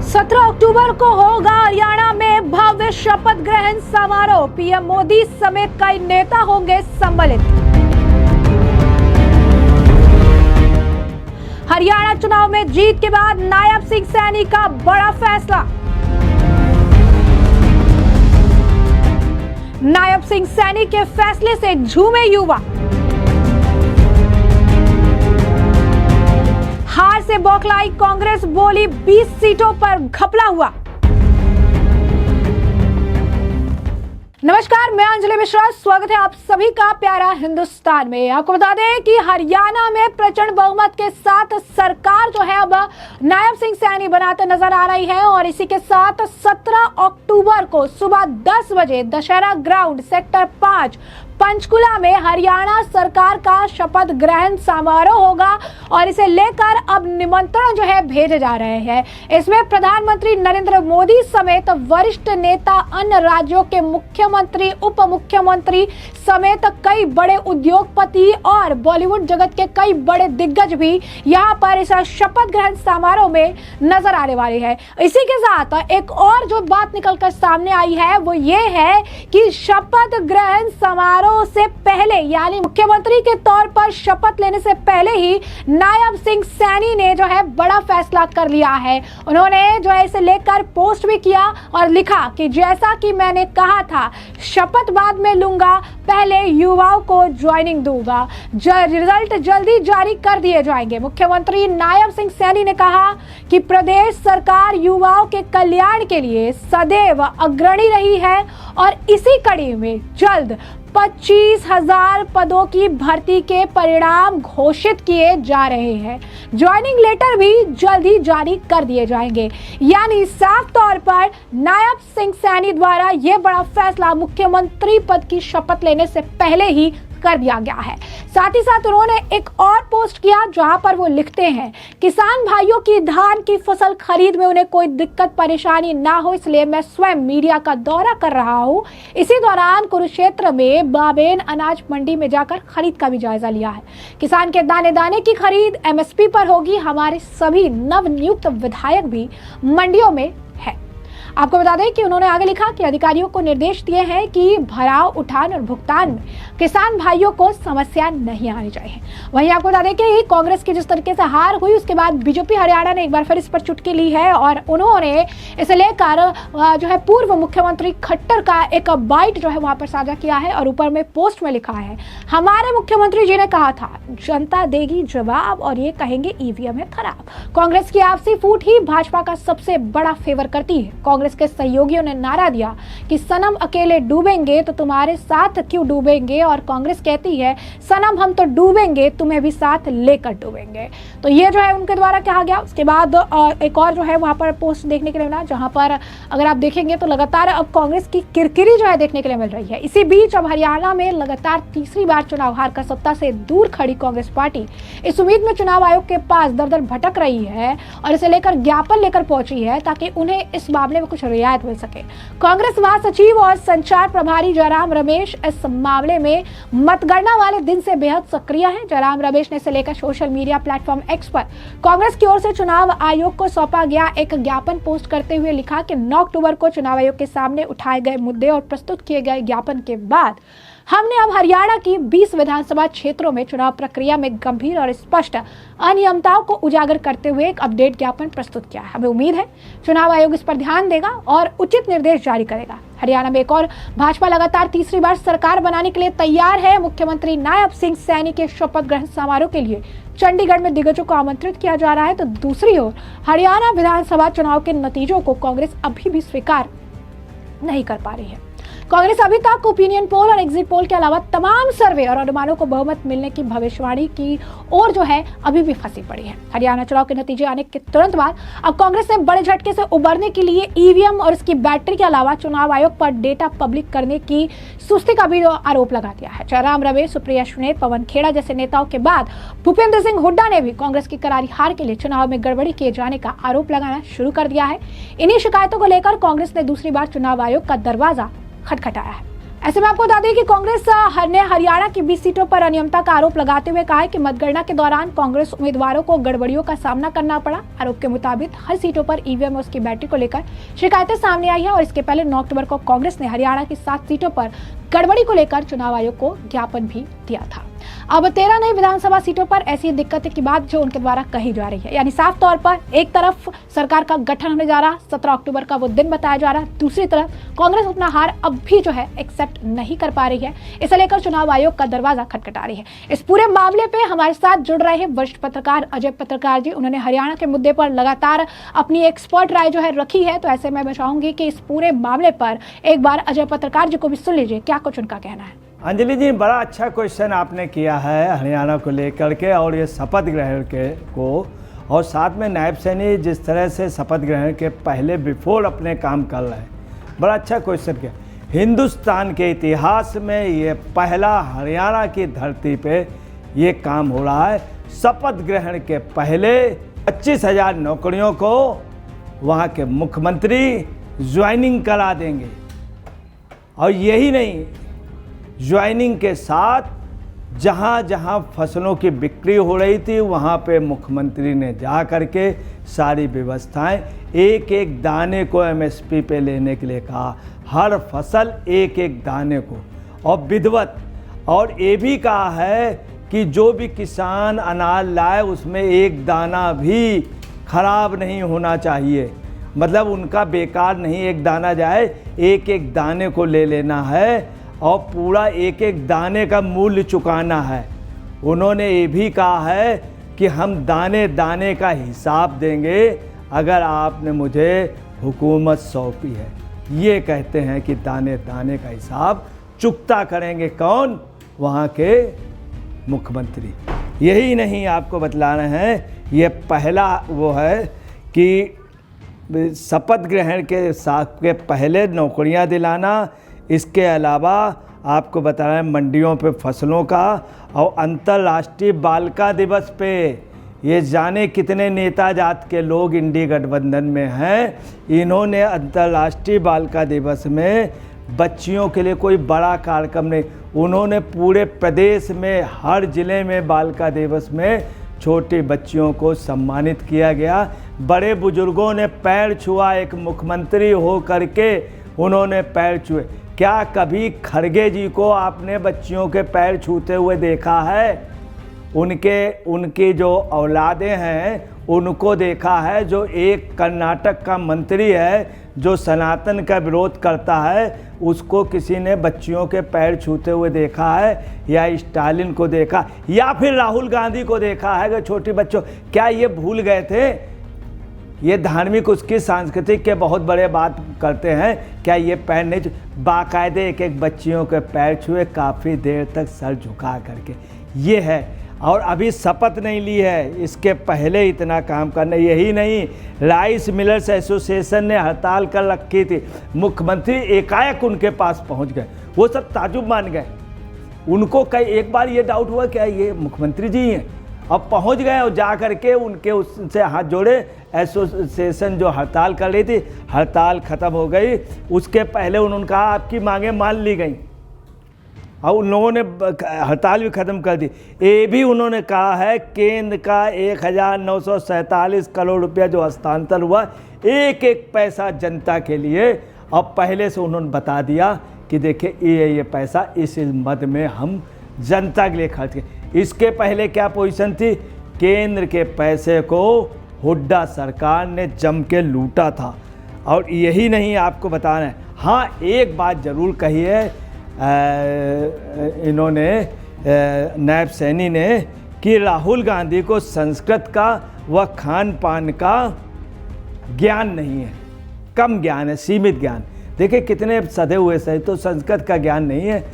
17 अक्टूबर को होगा हरियाणा में भव्य शपथ ग्रहण समारोह। पीएम मोदी समेत कई नेता होंगे सम्मिलित। हरियाणा चुनाव में जीत के बाद नायब सिंह सैनी का बड़ा फैसला। नायब सिंह सैनी के फैसले से झूमे युवा। हार से बौखलाई कांग्रेस, बोली 20 सीटों पर घपला हुआ। नमस्कार, मैं अंजलि मिश्रा, स्वागत है आप सभी का प्यारा हिंदुस्तान में। आपको बता दें कि हरियाणा में प्रचंड बहुमत के साथ सरकार जो है अब नायब सिंह सैनी बनाते नजर आ रही है और इसी के साथ 17 अक्टूबर को सुबह 10 बजे दशहरा ग्राउंड सेक्टर 5 पंचकुला में हरियाणा सरकार का शपथ ग्रहण समारोह होगा और इसे लेकर अब निमंत्रण जो है भेजे जा रहे हैं। इसमें प्रधानमंत्री नरेंद्र मोदी समेत वरिष्ठ नेता, अन्य राज्यों के मुख्यमंत्री, उप मुख्यमंत्री समेत कई बड़े उद्योगपति और बॉलीवुड जगत के कई बड़े दिग्गज भी यहाँ पर इस शपथ ग्रहण समारोह में नजर आने वाले हैं। इसी के साथ एक और जो बात निकलकर सामने आई है वो ये है कि शपथ ग्रहण समारोह से पहले यानी मुख्यमंत्री के तौर पर शपथ लेने से पहले ही नायब सिंह सैनी ने जो है बड़ा फैसला कर लिया है। उन्होंने जो है इसे लेकर पोस्ट भी किया और लिखा कि जैसा कि मैंने कहा था, शपथ बाद में लूंगा, पहले युवाओं को ज्वाइनिंग दूंगा। रिजल्ट जल्दी जारी कर दिए जाएंगे। मुख्यमंत्री नायब सिंह सैनी ने कहा कि प्रदेश सरकार युवाओं के कल्याण के लिए सदैव अग्रणी रही है और इसी कड़ी में जल्द 25,000 पदों की भर्ती के परिणाम घोषित किए जा रहे हैं। ज्वाइनिंग लेटर भी जल्द ही जारी कर दिए जाएंगे। यानी साफ तौर पर नायब सिंह सैनी द्वारा यह बड़ा फैसला मुख्यमंत्री पद की शपथ लेने से पहले ही कर दिया गया है। साथ ही साथ उन्होंने एक और पोस्ट किया जहां पर वो लिखते हैं, किसान भाइयों की धान की फसल खरीद में उन्हें कोई दिक्कत परेशानी ना हो, इसलिए मैं स्वयं मीडिया का दौरा कर रहा हूं। इसी दौरान कुरुक्षेत्र में बाबेन अनाज मंडी में जाकर खरीद का भी जायजा लिया है। किसान के दाने दाने की खरीद एमएसपी पर होगी। हमारे सभी नवनियुक्त विधायक भी मंडियों में है। आपको बता दें कि उन्होंने आगे लिखा कि अधिकारियों को निर्देश दिए हैं कि भराव, उठान और भुगतान में किसान भाइयों को समस्या नहीं आनी चाहिए। वहीं आपको बता दें कि कांग्रेस की जिस तरीके से हार हुई उसके बाद बीजेपी हरियाणा ने एक बार फिर इस पर चुटकी ली है और उन्होंने इसे लेकर जो है पूर्व मुख्यमंत्री खट्टर का एक बाइट जो है वहां पर साझा किया है और ऊपर में पोस्ट में लिखा है, हमारे मुख्यमंत्री जी ने कहा था जनता देगी जवाब और ये कहेंगे ईवीएम है खराब। कांग्रेस की आपसी फूट ही भाजपा का सबसे बड़ा फेवर करती है। कांग्रेस के सहयोगियों ने नारा दिया कि सनम अकेले डूबेंगे तो तुम्हारे साथ क्यों डूबेंगे, और कांग्रेस कहती है सनम हम तो डूबेंगे तुम्हें भी साथ लेकर डूबेंगे। तो ये जो है उनके द्वारा कहा गया। उसके बाद एक और जो है वहां पर पोस्ट देखने के लिए मिला जहां पर अगर आप देखेंगे तो लगातार अब कांग्रेस की किरकिरी जो है देखने के लिए मिल रही है। इसी बीच अब हरियाणा में लगातार तीसरी बार चुनाव हार कर सत्ता से दूर खड़ी कांग्रेस पार्टी इस उम्मीद में चुनाव आयोग के पास दर दर भटक रही है और इसे लेकर ज्ञापन लेकर पहुंची है ताकि उन्हें इस मामले में कुछ रियायत मिल सके। कांग्रेस महासचिव और संचार प्रभारी जयराम रमेश इस मामले में मतगणना वाले दिन से बेहद सक्रिय हैं। जयराम रमेश ने इसे लेकर सोशल मीडिया प्लेटफॉर्म एक्स पर कांग्रेस की ओर से चुनाव आयोग को सौंपा गया एक ज्ञापन पोस्ट करते हुए लिखा कि 9 अक्टूबर को चुनाव आयोग के सामने उठाए गए मुद्दे और प्रस्तुत किए गए ज्ञापन के बाद हमने अब हरियाणा की 20 विधानसभा क्षेत्रों में चुनाव प्रक्रिया में गंभीर और स्पष्ट अनियमितताओं को उजागर करते हुए एक अपडेट ज्ञापन प्रस्तुत किया है। हमें उम्मीद है चुनाव आयोग इस पर ध्यान देगा और उचित निर्देश जारी करेगा। हरियाणा में एक और भाजपा लगातार तीसरी बार सरकार बनाने के लिए तैयार है। मुख्यमंत्री नायब सिंह सैनी के शपथ ग्रहण समारोह के लिए चंडीगढ़ में दिग्गजों को आमंत्रित किया जा रहा है, तो दूसरी ओर हरियाणा विधानसभा चुनाव के नतीजों को कांग्रेस अभी भी स्वीकार नहीं कर पा रही है। कांग्रेस अभी तक ओपिनियन पोल और एग्जिट पोल के अलावा तमाम सर्वे और अनुमानों को बहुमत मिलने की भविष्यवाणी की ओर जो है अभी भी फंसी पड़ी है। हरियाणा चुनाव के नतीजे आने के तुरंत बाद अब कांग्रेस ने बड़े झटके से उबरने के लिए ईवीएम और इसकी बैटरी के अलावा चुनाव आयोग पर डेटा पब्लिक करने की सुस्ती का भी आरोप लगा दिया है। जयराम रमेश, सुप्रिया सुले, पवन खेड़ा जैसे नेताओं के बाद भूपेंद्र सिंह हुड्डा ने भी कांग्रेस की करारी हार के लिए चुनाव में गड़बड़ी किए जाने का आरोप लगाना शुरू कर दिया है। इन्हीं शिकायतों को लेकर कांग्रेस ने दूसरी बार चुनाव आयोग का दरवाजा खटखटाया है। ऐसे में आपको बता दें कि कांग्रेस ने हरियाणा की 20 सीटों पर अनियमितता का आरोप लगाते हुए कहा है कि मतगणना के दौरान कांग्रेस उम्मीदवारों को गड़बड़ियों का सामना करना पड़ा। आरोप के मुताबिक हर सीटों पर ईवीएम और उसकी बैटरी को लेकर शिकायतें सामने आई है और इसके पहले 9 अक्टूबर को कांग्रेस ने हरियाणा की 7 सीटों पर गड़बड़ी को लेकर चुनाव आयोग को ज्ञापन भी दिया था। अब 13 नई विधानसभा सीटों पर ऐसी दिक्कतें की बात जो उनके द्वारा कही जा रही है, यानी साफ तौर पर एक तरफ सरकार का गठन होने जा रहा, 17 अक्टूबर का वो दिन बताया जा रहा है, दूसरी तरफ कांग्रेस अपना हार अब भी जो है एक्सेप्ट नहीं कर पा रही है। इसे लेकर चुनाव आयोग का दरवाजा खटखटा रही है। इस पूरे मामले पे हमारे साथ जुड़ रहे हैं वरिष्ठ पत्रकार अजय पत्रकार जी। उन्होंने हरियाणा के मुद्दे पर लगातार अपनी एक्सपर्ट राय जो है रखी है, तो ऐसे में मैं चाहूंगी कि इस पूरे मामले पर एक बार अजय पत्रकार जी को भी सुन लीजिए, क्या कुछ उनका कहना है। अंजलि जी, बड़ा अच्छा क्वेश्चन आपने किया है हरियाणा को लेकर के और ये शपथ ग्रहण के को, और साथ में नायब सैनी जिस तरह से शपथ ग्रहण के पहले बिफोर अपने काम कर रहे हैं, बड़ा अच्छा क्वेश्चन किया। हिंदुस्तान के इतिहास में ये पहला हरियाणा की धरती पे ये काम हो रहा है। शपथ ग्रहण के पहले 25,000 नौकरियों को वहाँ के मुख्यमंत्री ज्वाइनिंग करा देंगे, और यही नहीं, ज्वाइनिंग के साथ जहाँ जहाँ फसलों की बिक्री हो रही थी वहाँ पे मुख्यमंत्री ने जा कर के सारी व्यवस्थाएं, एक एक दाने को एमएसपी पे लेने के लिए कहा, हर फसल एक एक दाने को, और विधिवत, और ये भी कहा है कि जो भी किसान अनाज लाए उसमें एक दाना भी खराब नहीं होना चाहिए, मतलब उनका बेकार नहीं एक दाना जाए, एक एक दाने को ले लेना है और पूरा एक एक दाने का मूल्य चुकाना है। उन्होंने ये भी कहा है कि हम दाने दाने का हिसाब देंगे अगर आपने मुझे हुकूमत सौंपी है। ये कहते हैं कि दाने दाने का हिसाब चुकता करेंगे कौन? वहाँ के मुख्यमंत्री। यही नहीं, आपको बतला रहे हैं, ये पहला वो है कि शपथ ग्रहण के साथ के पहले नौकरियां दिलाना, इसके अलावा आपको बता रहे हैं मंडियों पे फसलों का, और अंतर्राष्ट्रीय बालिका दिवस पे ये जाने कितने नेता जात के लोग इंडी गठबंधन में हैं, इन्होंने अंतर्राष्ट्रीय बालिका दिवस में बच्चियों के लिए कोई बड़ा कार्यक्रम नहीं, उन्होंने पूरे प्रदेश में हर ज़िले में बालिका दिवस में छोटी बच्चियों को सम्मानित किया गया। बड़े बुजुर्गों ने पैर छुआ, एक मुख्यमंत्री हो करके उन्होंने पैर छुए। क्या कभी खड़गे जी को आपने बच्चियों के पैर छूते हुए देखा है? उनकी जो औलादें हैं उनको देखा है। जो एक कर्नाटक का मंत्री है जो सनातन का विरोध करता है, उसको किसी ने बच्चियों के पैर छूते हुए देखा है? या स्टालिन को देखा, या फिर राहुल गांधी को देखा है कि छोटी बच्चों? क्या ये भूल गए थे? ये धार्मिक उसकी सांस्कृतिक के बहुत बड़े बात करते हैं। क्या ये पैर नहीं बाकायदे एक एक बच्चियों के पैर छुए, काफ़ी देर तक सर झुका करके? ये है। और अभी शपथ नहीं ली है, इसके पहले इतना काम करना। यही नहीं, राइस मिलर्स एसोसिएशन ने हड़ताल कर रखी थी, मुख्यमंत्री एकाएक उनके पास पहुंच गए, वो सब ताजुब मान गए। उनको कई एक बार ये डाउट हुआ क्या ये मुख्यमंत्री जी हैं, अब पहुंच गए और जा करके उनके उससे हाथ जोड़े। एसोसिएशन जो हड़ताल कर रही थी, हड़ताल ख़त्म हो गई, उसके पहले उन्होंने कहा आपकी मांगें मान ली गई, और उन लोगों ने हड़ताल भी ख़त्म कर दी। ये भी उन्होंने कहा है केंद्र का 1947 करोड़ रुपया जो हस्तांतरण हुआ, एक एक पैसा जनता के लिए, अब पहले से उन्होंने बता दिया कि देखिए ये पैसा इस मद में हम जनता के लिए खर्च किए। इसके पहले क्या पोजीशन थी? केंद्र के पैसे को हुड्डा सरकार ने जम के लूटा था। और यही नहीं, आपको बता रहे हैं, हाँ एक बात ज़रूर कही है इन्होंने नायब सैनी ने, कि राहुल गांधी को संस्कृत का व खान पान का ज्ञान नहीं है, कम ज्ञान है, सीमित ज्ञान। देखिए कितने सधे हुए सही, तो संस्कृत का ज्ञान नहीं है।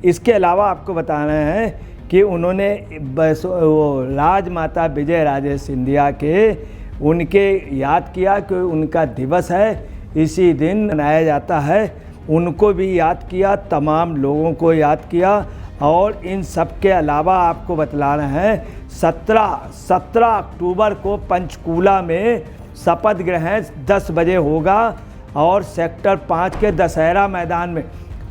इसके अलावा आपको बता रहे हैं कि उन्होंने वो राजमाता विजय राजे सिंधिया के उनके याद किया कि उनका दिवस है, इसी दिन मनाया जाता है। उनको भी याद किया, तमाम लोगों को याद किया। और इन सब के अलावा आपको बतला रहे हैं 17 अक्टूबर को पंचकूला में शपथ ग्रहण 10 बजे होगा, और सेक्टर 5 के दशहरा मैदान में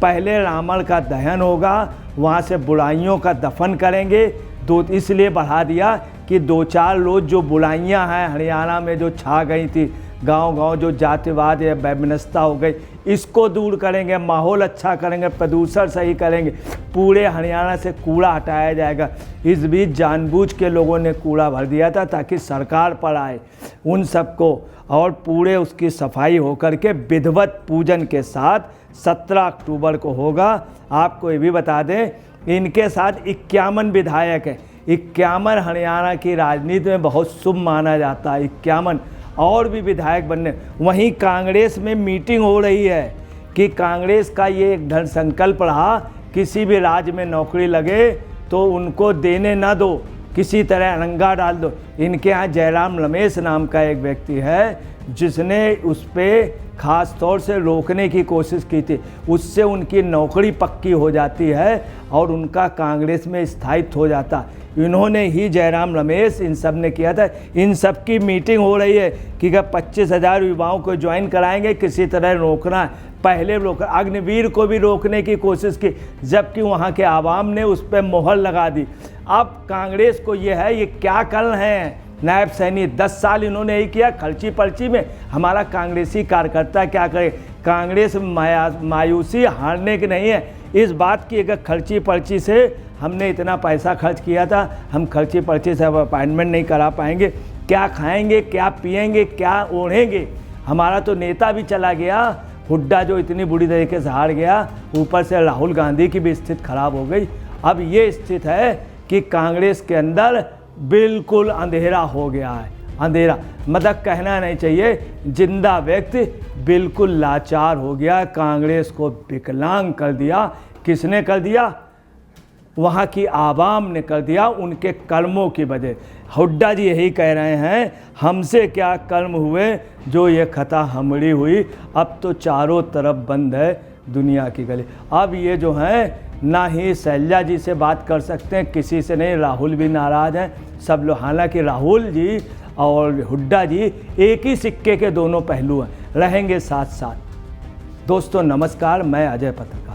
पहले रावण का दहन होगा, वहाँ से बुराइयों का दफन करेंगे। तो इसलिए बढ़ा दिया कि 2-4 रोज जो बुराइयां हैं हरियाणा में जो छा गई थी, गांव-गांव जो जातिवाद या वैमनस्यता हो गई, इसको दूर करेंगे, माहौल अच्छा करेंगे, प्रदूषण सही करेंगे, पूरे हरियाणा से कूड़ा हटाया जाएगा। इस बीच जानबूझ के लोगों ने कूड़ा भर दिया था ताकि सरकार पर आए उन सबको, और पूरे उसकी सफाई होकर के विधिवत पूजन के साथ 17 अक्टूबर को होगा। आपको ये भी बता दें, इनके साथ 51 विधायक हैं। 51 हरियाणा की राजनीति में बहुत शुभ माना जाता है। 51 और भी विधायक बनने। वहीं कांग्रेस में मीटिंग हो रही है कि कांग्रेस का ये एक दृढ़ संकल्प रहा, किसी भी राज्य में नौकरी लगे तो उनको देने न दो, किसी तरह अड़ंगा डाल दो। इनके यहाँ जयराम रमेश नाम का एक व्यक्ति है जिसने उस पर ख़ास तौर से रोकने की कोशिश की थी। उससे उनकी नौकरी पक्की हो जाती है और उनका कांग्रेस में स्थायित्व हो जाता। इन्होंने ही जयराम रमेश इन सब ने किया था। इन सब की मीटिंग हो रही है कि 25,000 युवाओं को ज्वाइन कराएंगे, किसी तरह रोकना है। पहले रोक अग्निवीर को भी रोकने की कोशिश की, जबकि वहाँ के आवाम ने उस पर मोहर लगा दी। अब कांग्रेस को ये है, ये क्या कर रहे हैं नायब सैनी? 10 साल इन्होंने यही किया खर्ची पर्ची में। हमारा कांग्रेसी कार्यकर्ता क्या करे? कांग्रेस मायूसी हारने की नहीं है, इस बात की अगर खर्ची पर्ची से हमने इतना पैसा खर्च किया था, हम खर्ची पर्ची से अब अपॉइंटमेंट नहीं करा पाएंगे। क्या खाएंगे, क्या पिएंगे, क्या ओढ़ेंगे? हमारा तो नेता भी चला गया, हुड्डा जो इतनी बुरी तरीके से हार गया, ऊपर से राहुल गांधी की भी स्थिति खराब हो गई। अब ये स्थिति है कि कांग्रेस के अंदर बिल्कुल अंधेरा हो गया है। अंधेरा मतलब कहना नहीं चाहिए, जिंदा व्यक्ति बिल्कुल लाचार हो गया। कांग्रेस को विकलांग कर दिया। किसने कर दिया? वहाँ की आवाम ने कर दिया, उनके कर्मों की वजह। हुड्डा जी यही कह रहे हैं, हमसे क्या कर्म हुए जो ये खता हमरी हुई। अब तो चारों तरफ बंद है दुनिया की गली। अब ये जो हैं ना ही शैलजा जी से बात कर सकते हैं, किसी से नहीं। राहुल भी नाराज़ हैं, सब लोग। हालांकि राहुल जी और हुड्डा जी एक ही सिक्के के दोनों पहलू हैं, रहेंगे साथ साथ। दोस्तों नमस्कार, मैं अजय पत्रकार।